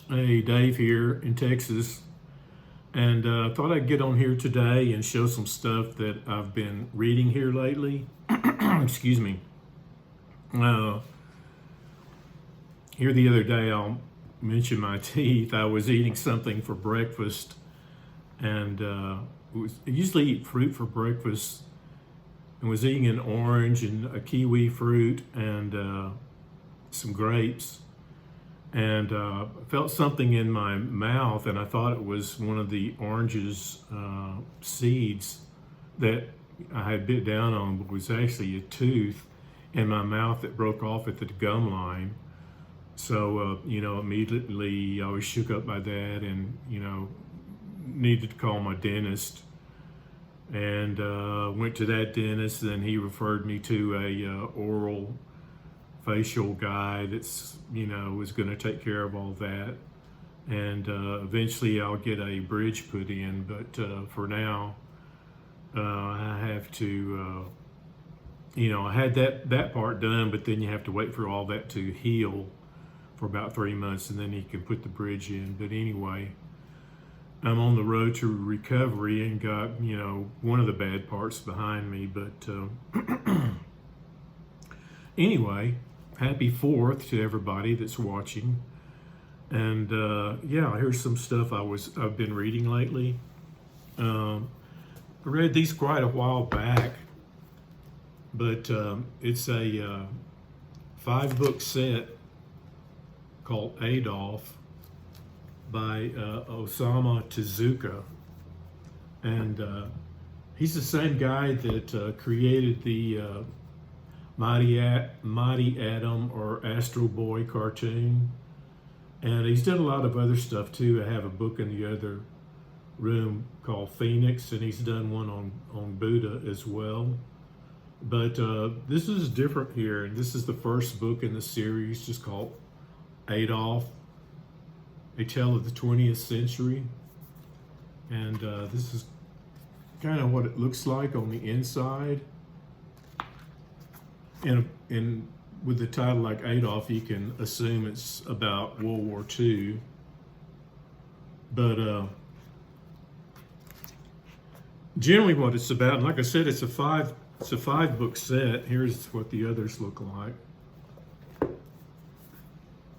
Hey, Dave here in Texas, and thought I'd get on here today and show some stuff that I've been reading here lately. Excuse me. Uh, Here the other day, I'll mention my teeth. I was eating something for breakfast, and I usually eat fruit for breakfast, and was eating an orange and a kiwi fruit and some grapes and felt something in my mouth, and I thought it was one of the oranges seeds that I had bit down on, but was actually a tooth in my mouth that broke off at the gum line. So, immediately I was shook up by that and, needed to call my dentist and went to that dentist. Then he referred me to a oral facial guy that's was going to take care of all that, and eventually I'll get a bridge put in, but for now I have to I had that part done, but then you have to wait for all that to heal for about 3 months, and then you can put the bridge in. But anyway, I'm on the road to recovery and got one of the bad parts behind me, but anyway, happy 4th to everybody that's watching. And here's some stuff I've been reading lately. I read these quite a while back, but it's a 5-book set called Adolf by Osamu Tezuka. And he's the same guy that created the Mighty Atom or Astro Boy cartoon. And he's done a lot of other stuff too. I have a book in the other room called Phoenix, and he's done one on Buddha as well. But this is different here, and this is the first book in the series, just called Adolf, A Tale of the 20th Century. And this is kind of what it looks like on the inside. And with the title like Adolf, you can assume it's about World War II. But generally, what it's about, and like I said, it's a 5-book set. Here's what the others look like.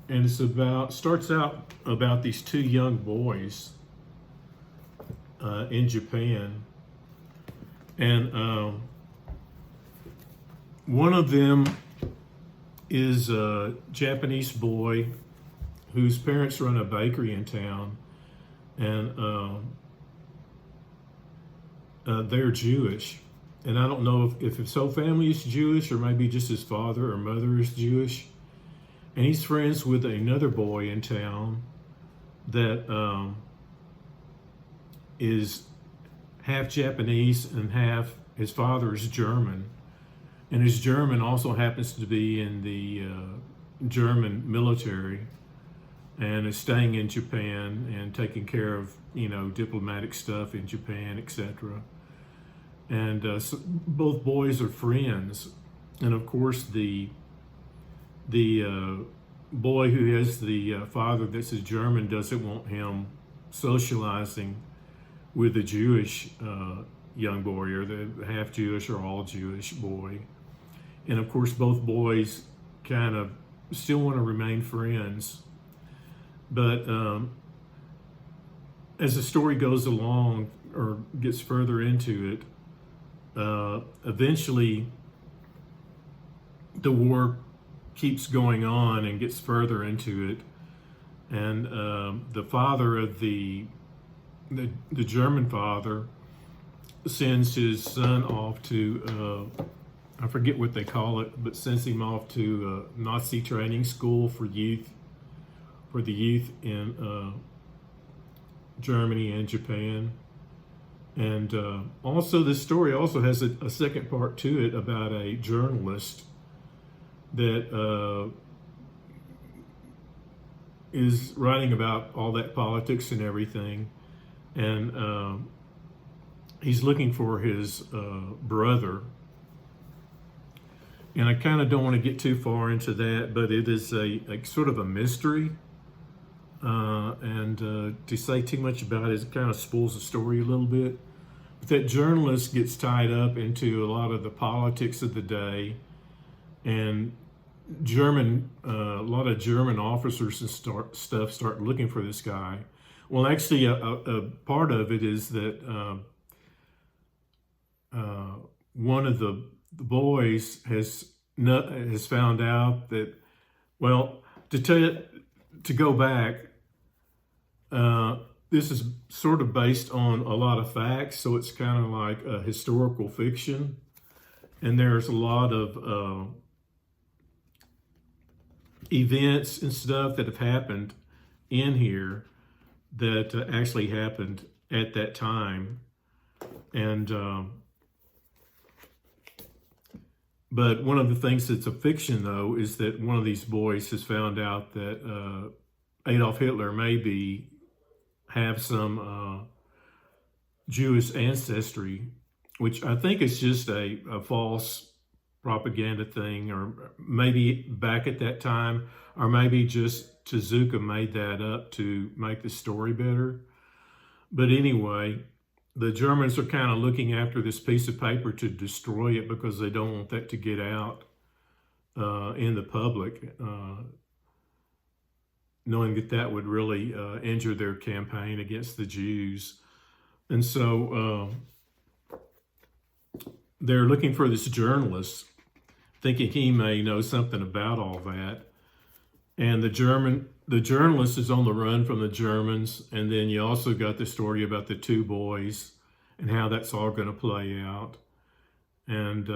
And starts out about these 2 young boys in Japan, and one of them is a Japanese boy whose parents run a bakery in town, and they're Jewish. And I don't know if his whole family is Jewish, or maybe just his father or mother is Jewish. And he's friends with another boy in town that is half Japanese and half, his father is German. And his German also happens to be in the German military and is staying in Japan and taking care of, diplomatic stuff in Japan, etc. And so both boys are friends. And of course, the boy who has the father that's a German doesn't want him socializing with the Jewish young boy, or the half Jewish or all Jewish boy. And of course, both boys kind of still want to remain friends. But as the story goes along or gets further into it, eventually the war keeps going on and gets further into it. And the father of the German father sends his son off to, I forget what they call it, but sends him off to Nazi training school for the youth in Germany and Japan. And also this story also has a second part to it about a journalist that is writing about all that politics and everything. And he's looking for his brother. And I kind of don't want to get too far into that, but it is a sort of a mystery. and to say too much about it kind of spoils the story a little bit. But that journalist gets tied up into a lot of the politics of the day, and a lot of German officers and start looking for this guy. Well, actually, a part of it is that one of the boys has found out that, well, to go back, this is sort of based on a lot of facts, so it's kind of like a historical fiction, and there's a lot of events and stuff that have happened in here that actually happened at that time. And but one of the things that's a fiction, though, is that one of these boys has found out that Adolf Hitler maybe have some Jewish ancestry, which I think is just a false propaganda thing, or maybe back at that time, or maybe just Tezuka made that up to make the story better. But anyway, the Germans are kind of looking after this piece of paper to destroy it because they don't want that to get out in the public, knowing that that would really injure their campaign against the Jews. And so they're looking for this journalist, thinking he may know something about all that. And the journalist is on the run from the Germans. And then you also got the story about the two boys and how that's all going to play out. And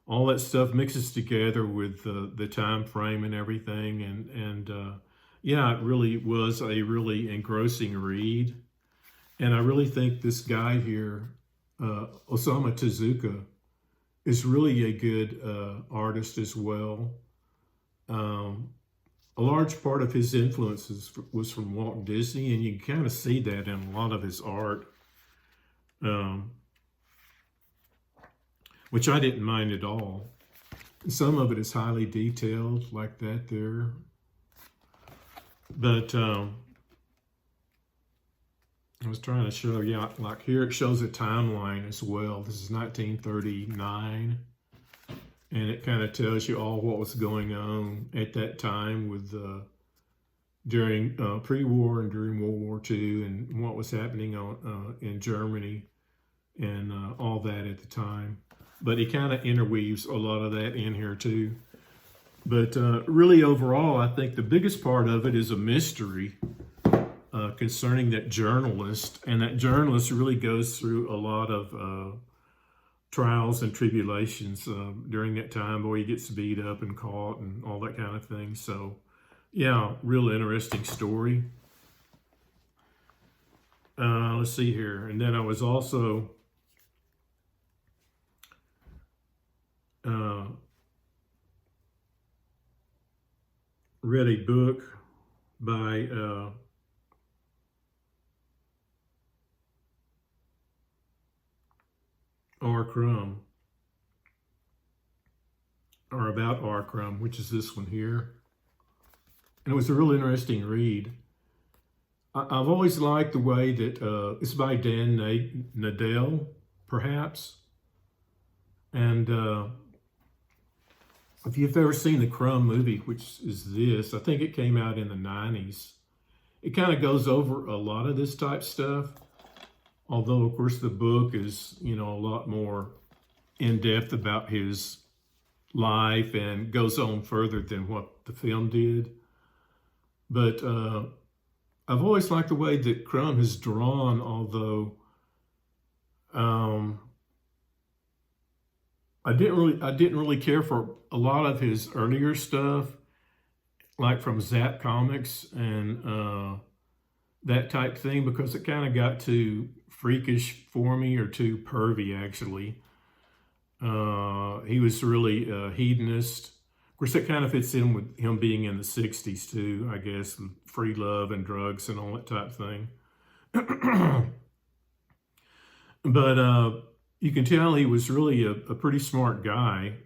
all that stuff mixes together with the time frame and everything. And yeah, it really was a really engrossing read. And I really think this guy here, Osamu Tezuka, is really a good artist as well. A large part of his influences was from Walt Disney, and you can kind of see that in a lot of his art, which I didn't mind at all. Some of it is highly detailed, like that there. But I was trying to show you, like here it shows a timeline as well. This is 1939. And it kind of tells you all what was going on at that time with during pre-war and during World War II, and what was happening in Germany and all that at the time. But he kind of interweaves a lot of that in here too. But really overall, I think the biggest part of it is a mystery concerning that journalist. And that journalist really goes through a lot of trials and tribulations during that time where he gets beat up and caught and all that kind of thing. So yeah, real interesting story. Let's see here. And then I was also read a book by R. Crumb, or about R. Crumb, which is this one here. And it was a real interesting read. I've always liked the way that it's by Dan Nadel, perhaps. And if you've ever seen the Crumb movie, which is this, I think it came out in the 90s. It kind of goes over a lot of this type stuff. Although, of course, the book is, a lot more in-depth about his life and goes on further than what the film did. But I've always liked the way that Crumb has drawn, although I didn't really care for a lot of his earlier stuff, like from Zap Comics and that type thing, because it kind of got too freakish for me, or too pervy, actually. He was really a hedonist. Of course, that kind of fits in with him being in the 60s too, I guess, with free love and drugs and all that type thing. But you can tell he was really a pretty smart guy,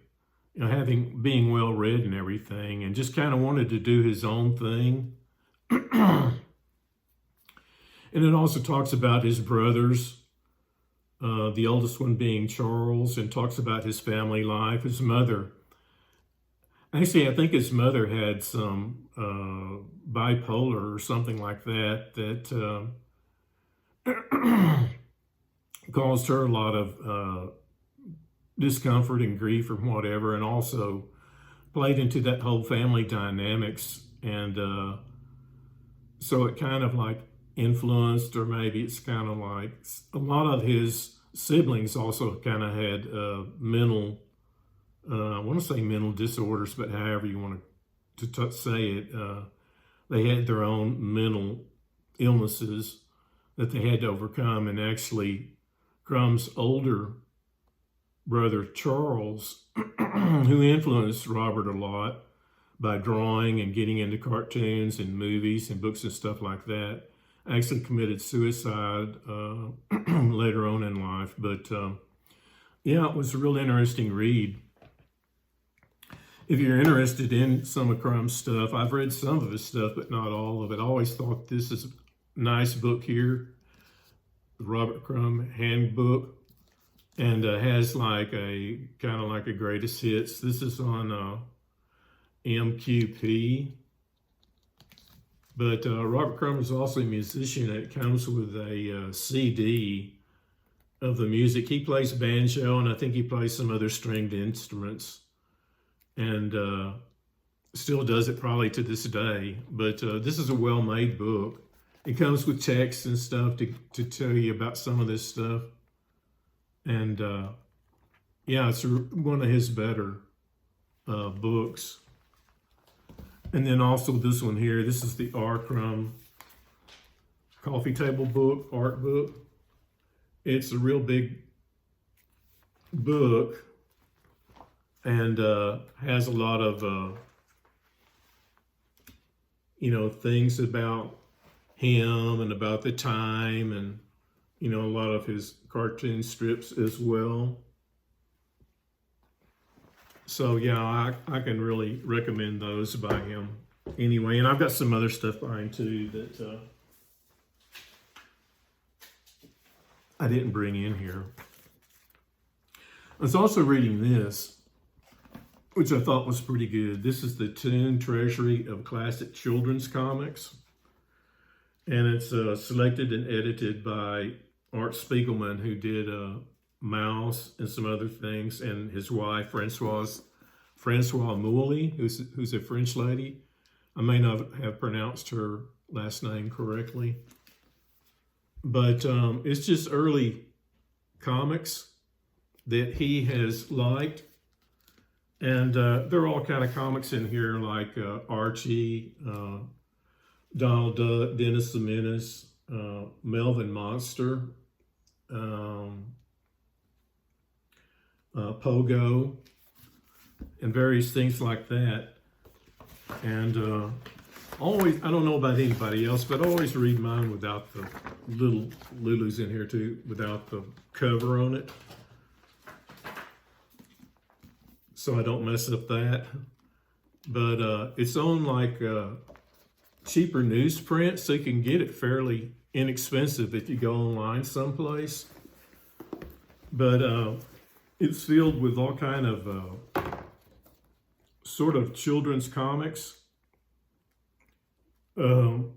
being well read and everything, and just kind of wanted to do his own thing. And it also talks about his brothers, the oldest one being Charles, and talks about his family life. His mother, actually, I think his mother had some bipolar or something like that, caused her a lot of discomfort and grief or whatever, and also played into that whole family dynamics. And so it kind of like influenced, or maybe it's kind of like a lot of his siblings also kind of had mental, I want to say mental disorders, but however you want to say it, they had their own mental illnesses that they had to overcome. And actually, Crumb's older brother Charles, who influenced Robert a lot by drawing and getting into cartoons and movies and books and stuff like that, actually committed suicide later on in life. But yeah, it was a real interesting read. If you're interested in some of Crumb's stuff, I've read some of his stuff, but not all of it. I always thought this is a nice book here, the Robert Crumb Handbook, and has like a kind of like a greatest hits. This is on MQP. But Robert Crumb is also a musician. It comes with a CD of the music. He plays banjo, and I think he plays some other stringed instruments, and still does it probably to this day. But this is a well-made book. It comes with text and stuff to tell you about some of this stuff. And yeah, it's one of his better books. And then also this one here, this is the R. Crumb coffee table book, art book. It's a real big book, and has a lot of, things about him and about the time, and, a lot of his cartoon strips as well. So yeah, I can really recommend those by him anyway. And I've got some other stuff by him too that I didn't bring in here. I was also reading this, which I thought was pretty good. This is the Toon Treasury of Classic Children's Comics. And it's selected and edited by Art Spiegelman, who did Mouse and some other things, and his wife, Francoise Mouly, who's a French lady. I may not have pronounced her last name correctly. But it's just early comics that he has liked. And there are all kind of comics in here, like Archie, Donald Duck, Dennis the Menace, Melvin Monster, Pogo, and various things like that. And always, I don't know about anybody else, but always read mine without the little Lulu's in here too, without the cover on it, so I don't mess up that. But it's on like cheaper newsprint, so you can get it fairly inexpensive if you go online someplace. But it's filled with all kind of sort of children's comics. Some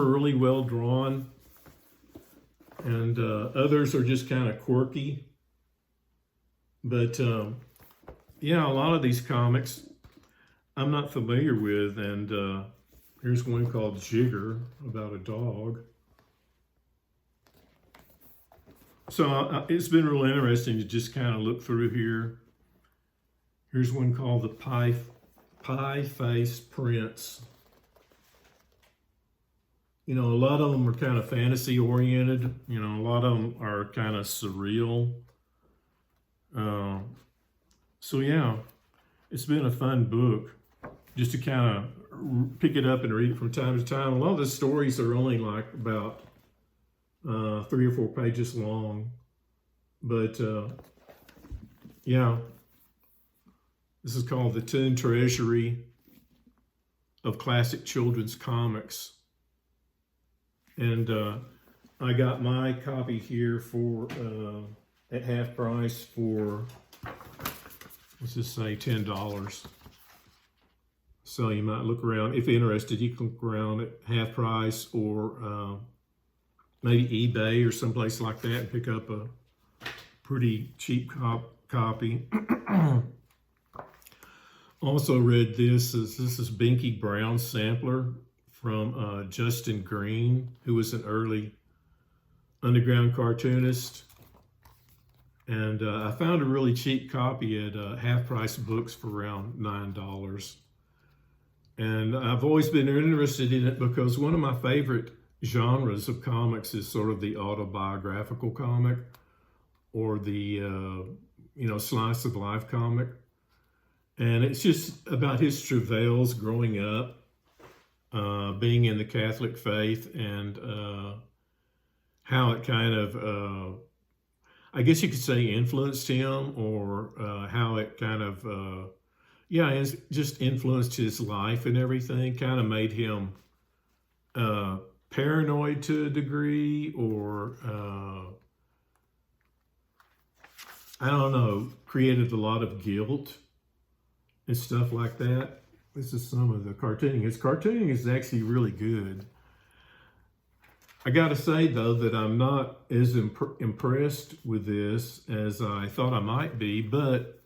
are really well drawn, and others are just kind of quirky. But yeah, a lot of these comics I'm not familiar with, and here's one called Jigger, about a dog. So it's been real interesting to just kind of look through here. Here's one called the Pie-Faced Prince. A lot of them are kind of fantasy oriented. A lot of them are kind of surreal. So yeah, it's been a fun book just to kind of pick it up and read it from time to time. A lot of the stories are only like about 3 or 4 pages long. But yeah, this is called the Toon Treasury of Classic Children's Comics. And I got my copy here for at half price for, let's just say $10. So you might look around, if you're interested, you can look around at half price or maybe eBay or someplace like that and pick up a pretty cheap copy. Also read this is Binky Brown sampler from Justin Green, who was an early underground cartoonist. And I found a really cheap copy at Half Price Books for around $9. And I've always been interested in it because one of my favorite genres of comics is sort of the autobiographical comic or the slice of life comic. And it's just about his travails growing up, being in the Catholic faith, and how it kind of, I guess you could say, influenced him, or how it kind of, it's just influenced his life and everything, kind of made him paranoid to a degree, or I don't know, created a lot of guilt and stuff like that. This is some of the cartooning. His cartooning is actually really good. I gotta say though that I'm not as impressed with this as I thought I might be, but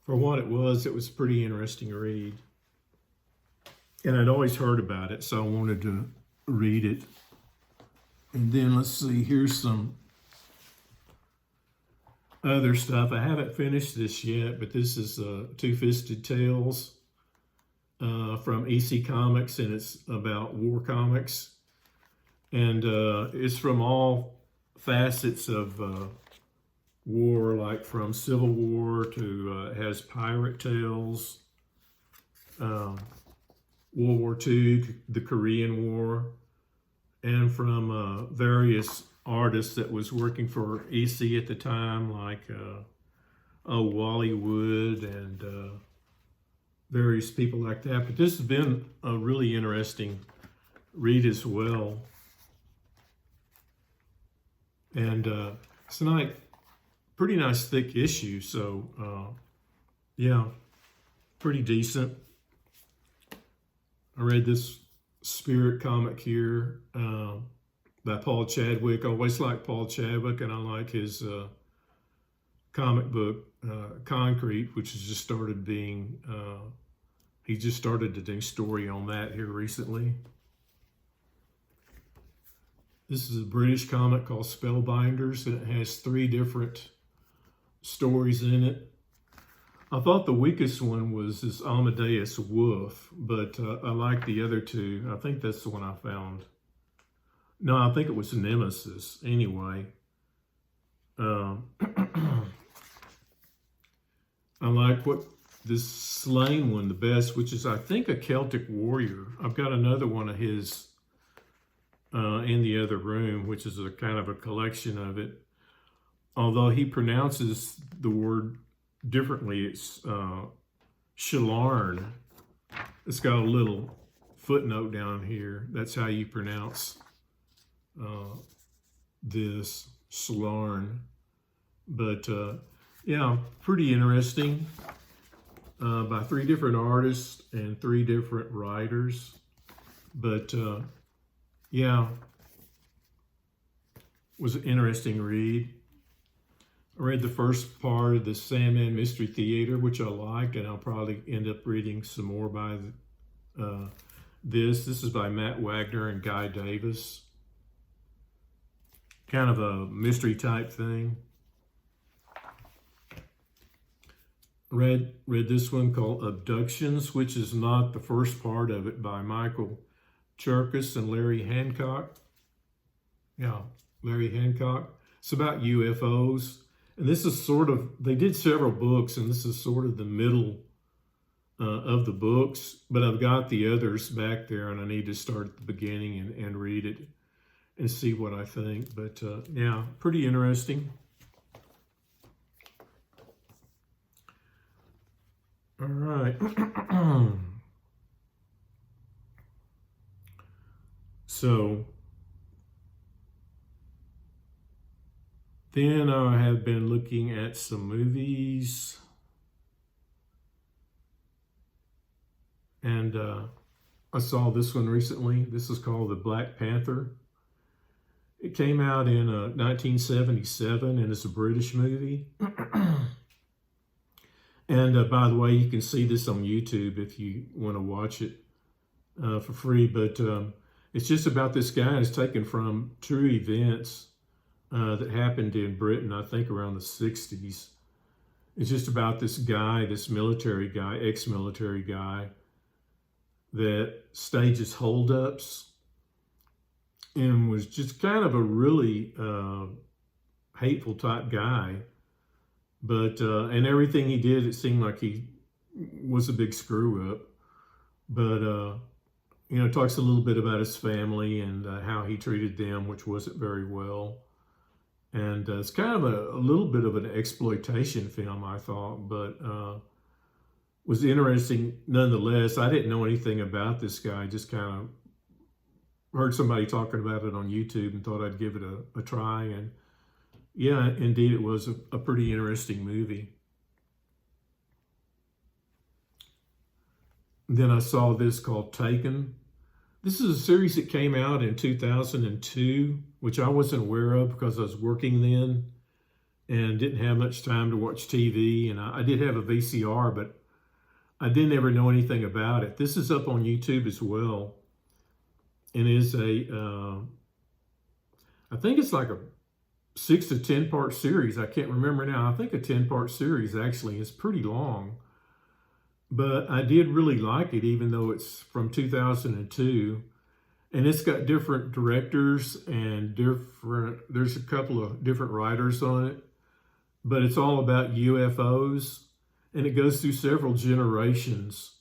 for what it was a pretty interesting read. And I'd always heard about it, so I wanted to read it. And then let's see, here's some other stuff. I haven't finished this yet, but this is Two-Fisted Tales from EC Comics, and it's about war comics. And it's from all facets of war, like from Civil War to has pirate tales, World War II, the Korean War, and from various artists that was working for EC at the time, like Wally Wood and various people like that. But this has been a really interesting read as well. And it's a pretty nice thick issue, so pretty decent. I read this Spirit comic here by Paul Chadwick. I always liked Paul Chadwick, and I like his comic book, Concrete, which has just started being, he just started a new story on that here recently. This is a British comic called Spellbinders, and it has 3 different stories in it. I thought the weakest one was this Amadeus Wolf, but I like the other 2. I think that's the one I found. No, I think it was Nemesis. Anyway, I like this Slain one the best, which is, I think, a Celtic warrior. I've got another one of his in the other room, which is a kind of a collection of it. Although he pronounces the word differently, it's Shalarn. It's got a little footnote down here. That's how you pronounce this, Shalarn. But pretty interesting, by 3 different artists and 3 different writers. But was an interesting read. I read the first part of the Sandman Mystery Theater, which I liked, and I'll probably end up reading some more by this. This is by Matt Wagner and Guy Davis. Kind of a mystery type thing. Read this one called Abductions, which is not the first part of it, by Michael Cherkis and Larry Hancock. Larry Hancock. It's about UFOs. And this is sort of, they did several books, and this is sort of the middle of the books, but I've got the others back there, and I need to start at the beginning and read it and see what I think. But pretty interesting. All right. So Then I have been looking at some movies, and I saw this one recently. This is called The Black Panther. It came out in 1977, and it's a British movie. And by the way, you can see this on YouTube if you want to watch it for free. But it's just about this guy. It's taken from true events that happened in Britain, I think around the 60s. It's just about this guy, this military guy, ex-military guy, that stages holdups and was just kind of a really hateful type guy. But, and everything he did, it seemed like he was a big screw up. But, you know, talks a little bit about his family and how he treated them, which wasn't very well. And it's kind of a little bit of an exploitation film, I thought, but was interesting nonetheless. I didn't know anything about this guy, just kind of heard somebody talking about it on YouTube and thought I'd give it a try. And yeah, indeed, it was a pretty interesting movie. Then I saw this called Taken. This is a series that came out in 2002, which I wasn't aware of because I was working then and didn't have much time to watch TV. And I did have a VCR, but I didn't ever know anything about it. This is up on YouTube as well. And is I think it's like a 6 to 10 part series. I can't remember now. I think a 10-part series actually is pretty long. But I did really like it, even though it's from 2002. And it's got different directors and there's a couple of different writers on it. But it's all about UFOs. And it goes through several generations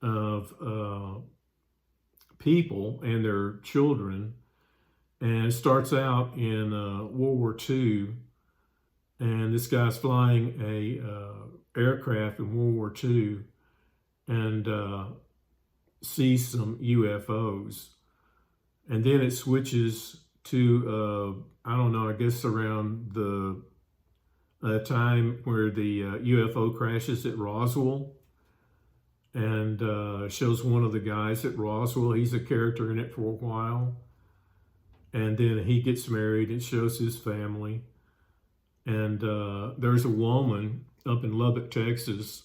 of people and their children. And it starts out in World War II. And this guy's flying a aircraft in World War II and sees some UFOs. And then it switches to, I don't know, I guess around the time where the UFO crashes at Roswell. And shows one of the guys at Roswell. He's a character in it for a while. And then he gets married and shows his family. And there's a woman up in Lubbock, Texas,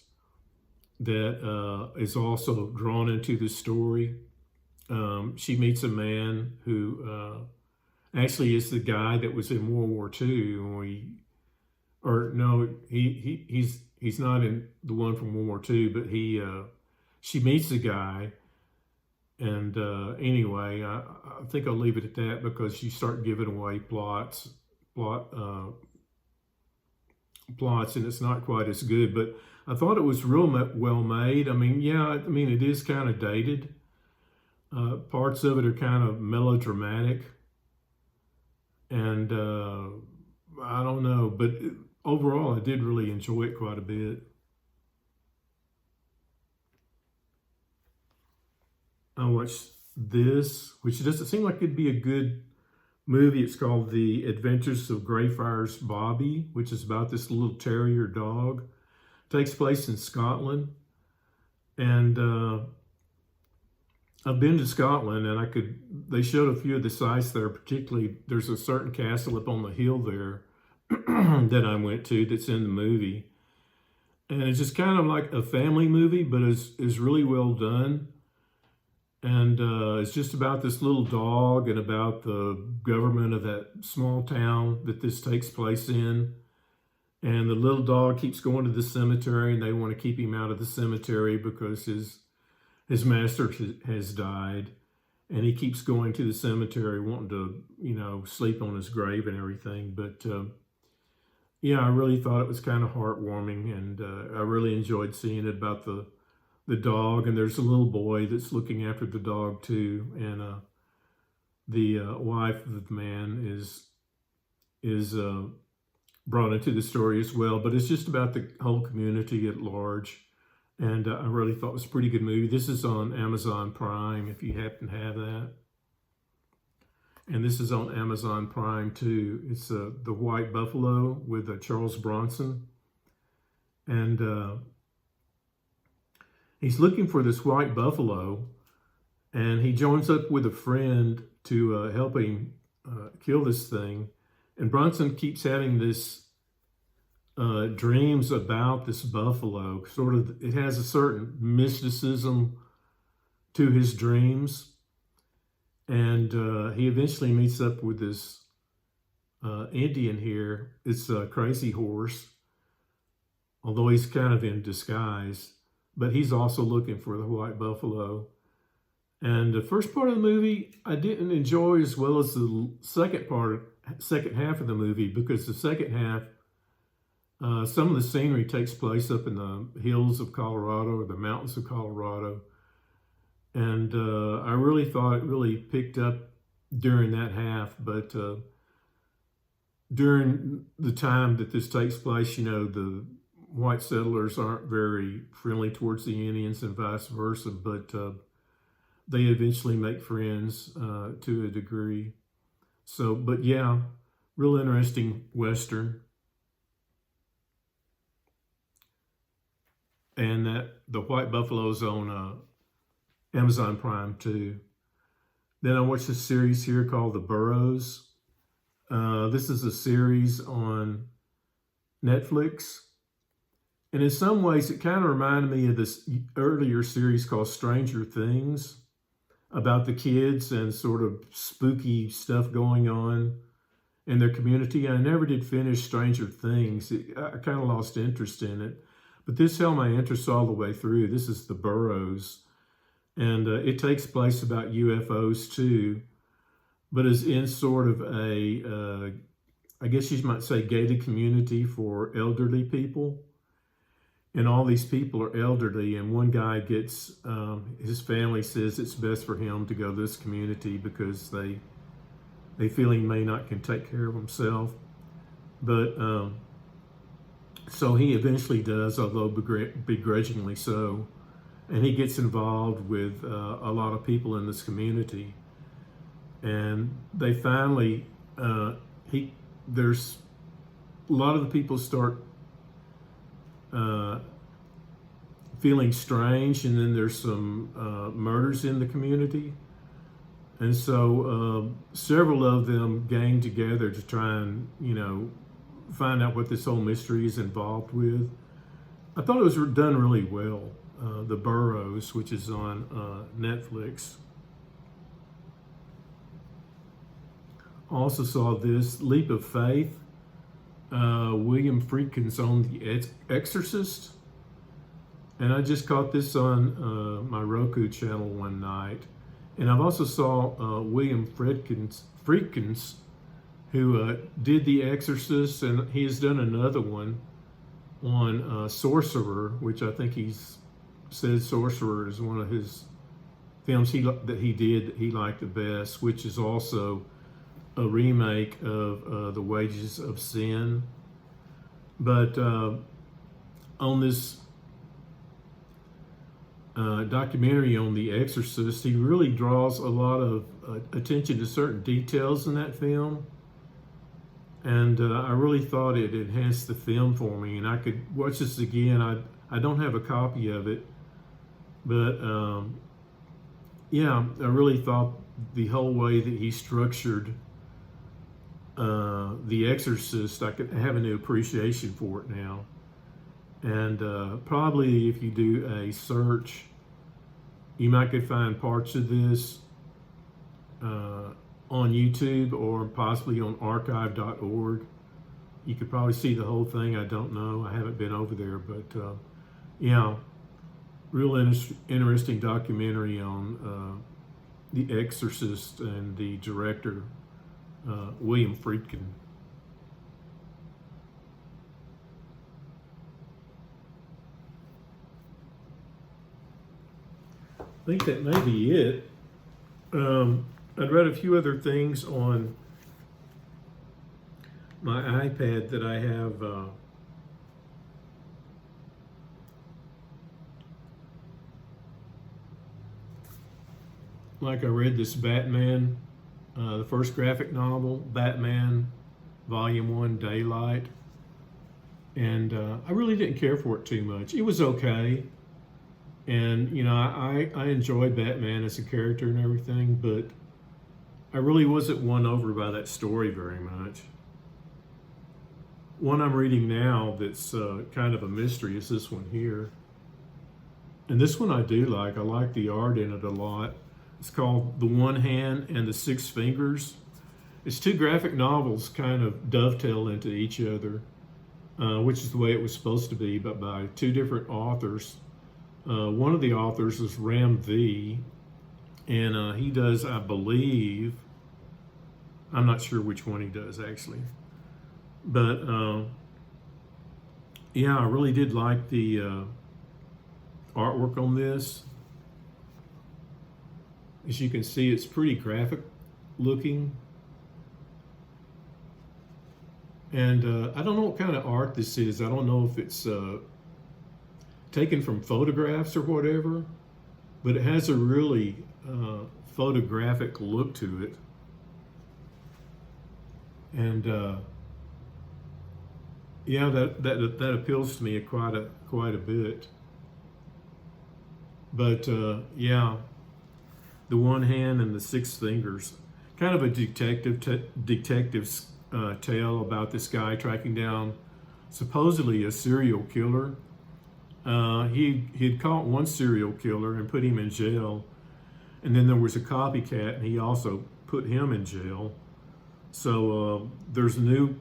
that is also drawn into the story. She meets a man who actually is the guy that was in World War II. He's not in the one from World War II, but she meets the guy. And anyway, I think I'll leave it at that because you start giving away plots, and it's not quite as good. But I thought it was real well made. I mean, yeah, it is kind of dated. Parts of it are kind of melodramatic, and I don't know, but overall, I did really enjoy it quite a bit. I watched this, which doesn't seem like it'd be a good movie. It's called The Adventures of Greyfriars Bobby, which is about this little terrier dog. It takes place in Scotland. And I've been to Scotland, and they showed a few of the sites there, particularly there's a certain castle up on the hill there that I went to that's in the movie. And it's just kind of like a family movie, but it's really well done. And it's just about this little dog and about the government of that small town that this takes place in. And the little dog keeps going to the cemetery, and they want to keep him out of the cemetery because his master has died. And he keeps going to the cemetery, wanting to, sleep on his grave and everything. But yeah, I really thought it was kind of heartwarming, and I really enjoyed seeing it about the dog, and there's a little boy that's looking after the dog too, and the wife of the man is brought into the story as well. But it's just about the whole community at large, and I really thought it was a pretty good movie. This is on Amazon Prime if you happen to have that. and this is on Amazon Prime too. It's The White Buffalo with Charles Bronson, and he's looking for this white buffalo, and he joins up with a friend to help him kill this thing. And Bronson keeps having this dreams about this buffalo. Sort of, it has a certain mysticism to his dreams. And he eventually meets up with this Indian here. It's a Crazy Horse, although he's kind of in disguise. But he's also looking for the white buffalo. And the first part of the movie I didn't enjoy as well as the second half of the movie, because the second half, some of the scenery takes place up in the hills of Colorado or the mountains of Colorado. And I really thought it really picked up during that half. But during the time that this takes place, the white settlers aren't very friendly towards the Indians and vice versa. But they eventually make friends to a degree. So, but yeah, real interesting Western. And that the White Buffalo's on Amazon Prime too. Then I watched a series here called The Burrows. This is a series on Netflix. And in some ways, it kind of reminded me of this earlier series called Stranger Things, about the kids and sort of spooky stuff going on in their community. I never did finish Stranger Things. I kind of lost interest in it. But this held my interest all the way through. This is The Burrows. And it takes place about UFOs too, but is in sort of a, I guess you might say, gated community for elderly people. And all these people are elderly, and one guy gets, his family says it's best for him to go to this community because they feel he may not can take care of himself. But so he eventually does, although begrudgingly so. And he gets involved with a lot of people in this community. And they finally, there's a lot of the people start feeling strange, and then there's some murders in the community. And so several of them gang together to try and, find out what this whole mystery is involved with. I thought it was done really well. The Burrows, which is on Netflix. Also saw this, Leap of Faith. William Friedkin's on The Exorcist. And I just caught this on my Roku channel one night. And I've also saw William Friedkins, who did The Exorcist, and he has done another one on Sorcerer, which I think he's said Sorcerer is one of his films that he liked the best, which is also a remake of The Wages of Sin. But on this documentary on The Exorcist, he really draws a lot of attention to certain details in that film. And I really thought it enhanced the film for me, and I could watch this again. I don't have a copy of it, but yeah, I really thought the whole way that he structured The Exorcist, I could have a new appreciation for it now. And probably if you do a search, you might could find parts of this on YouTube or possibly on archive.org. You could probably see the whole thing. I don't know. I haven't been over there, but yeah, real interesting documentary on The Exorcist and the director, William Friedkin. I think that may be it. I'd read a few other things on my iPad that I have like I read this Batman the first graphic novel, Batman Volume 1, Daylight. And I really didn't care for it too much. It was okay. And, you know, I enjoyed Batman as a character and everything, but I really wasn't won over by that story very much. One I'm reading now that's kind of a mystery is this one here. And this one I do like. I like the art in it a lot. It's called The One Hand and the Six Fingers. It's two graphic novels kind of dovetail into each other, which is the way it was supposed to be, but by two different authors. One of the authors is Ram V, and he does, I believe, I'm not sure which one he does actually, but yeah, I really did like the artwork on this. As you can see, it's pretty graphic looking. And I don't know what kind of art this is. I don't know if it's taken from photographs or whatever, but it has a really photographic look to it. And yeah, that appeals to me quite a bit. But yeah, The One Hand and the Six Fingers, kind of a detective's tale about this guy tracking down supposedly a serial killer. He had caught one serial killer and put him in jail, and then there was a copycat, and he also put him in jail. So there's a new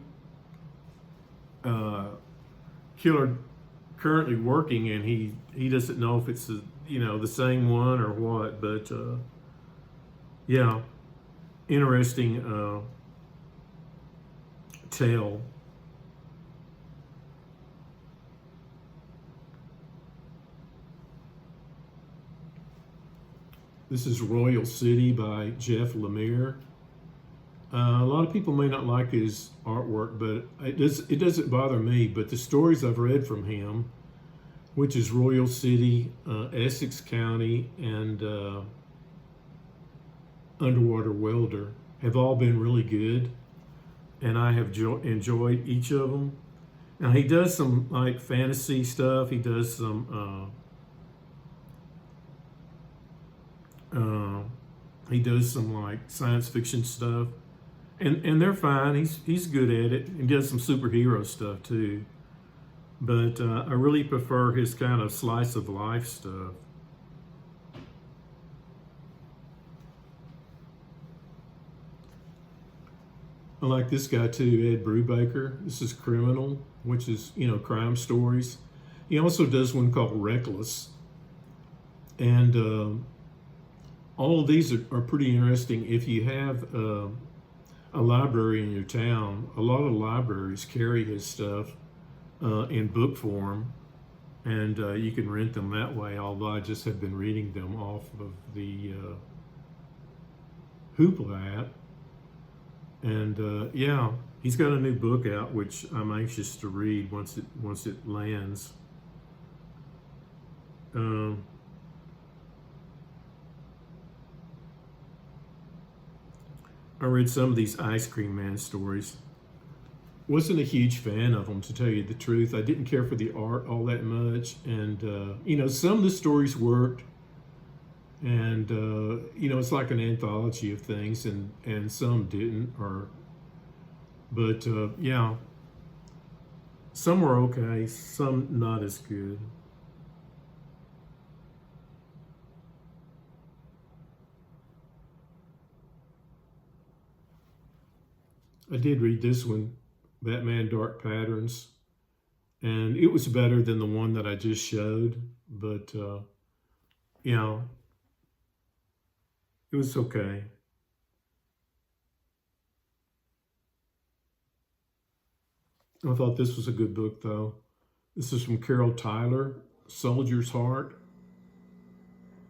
killer currently working, and he doesn't know if it's the same one or what. But yeah, interesting tale. This is Royal City by Jeff Lemire. A lot of people may not like his artwork, but it doesn't bother me. But the stories I've read from him, which is Royal City, Essex County, and Underwater Welder, have all been really good, and I have enjoyed each of them. Now he does some like fantasy stuff. He does some. He does some like science fiction stuff, and they're fine. He's good at it. He does some superhero stuff too, but I really prefer his kind of slice of life stuff. I like this guy too, Ed Brubaker. This is Criminal, which is crime stories. He also does one called Reckless, and all of these are pretty interesting. If you have a library in your town, a lot of libraries carry his stuff in book form, and you can rent them that way, although I just have been reading them off of the Hoopla app. And yeah, he's got a new book out, which I'm anxious to read once it lands. I read some of these Ice Cream Man stories. Wasn't a huge fan of them, to tell you the truth. I didn't care for the art all that much, and some of the stories worked, and it's like an anthology of things, and some didn't, but yeah, some were okay, some not as good. I did read this one, Batman Dark Patterns, and it was better than the one that I just showed, but it was okay. I thought this was a good book, though. This is from Carol Tyler, Soldier's Heart,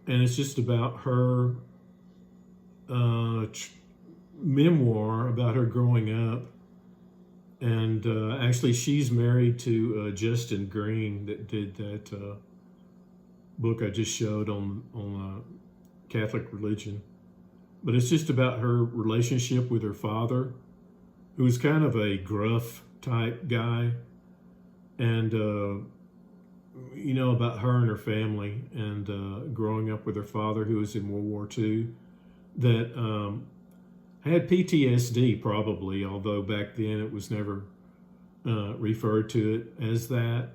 and it's just about her memoir about her growing up. And actually, she's married to Justin Green, that did that book I just showed on Catholic religion. but it's just about her relationship with her father, who was kind of a gruff type guy, and about her and her family, and growing up with her father, who was in World War II, that had PTSD probably, although back then it was never referred to it as that,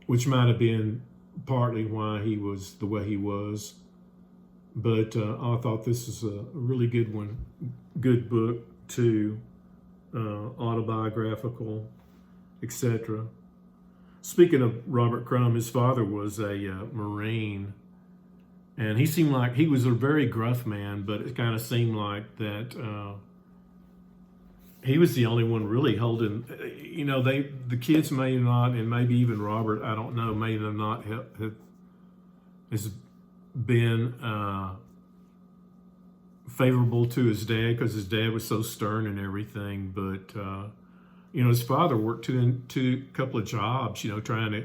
which might have been partly why he was the way he was. But I thought this is a really good one, good book too, autobiographical, etc. Speaking of Robert Crumb, his father was a Marine, and he seemed like he was a very gruff man, but it kind of seemed like that he was the only one really holding, the kids may not, and maybe even Robert, I don't know, may have not has been favorable to his dad, because his dad was so stern and everything. But his father worked a couple of jobs, trying to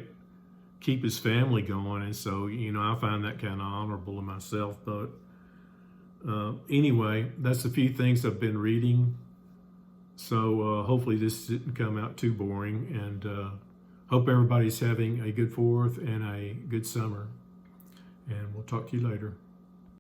keep his family going, and so I find that kind of honorable in myself. But anyway, that's a few things I've been reading. So hopefully this didn't come out too boring, and hope everybody's having a good 4th and a good summer. And we'll talk to you later.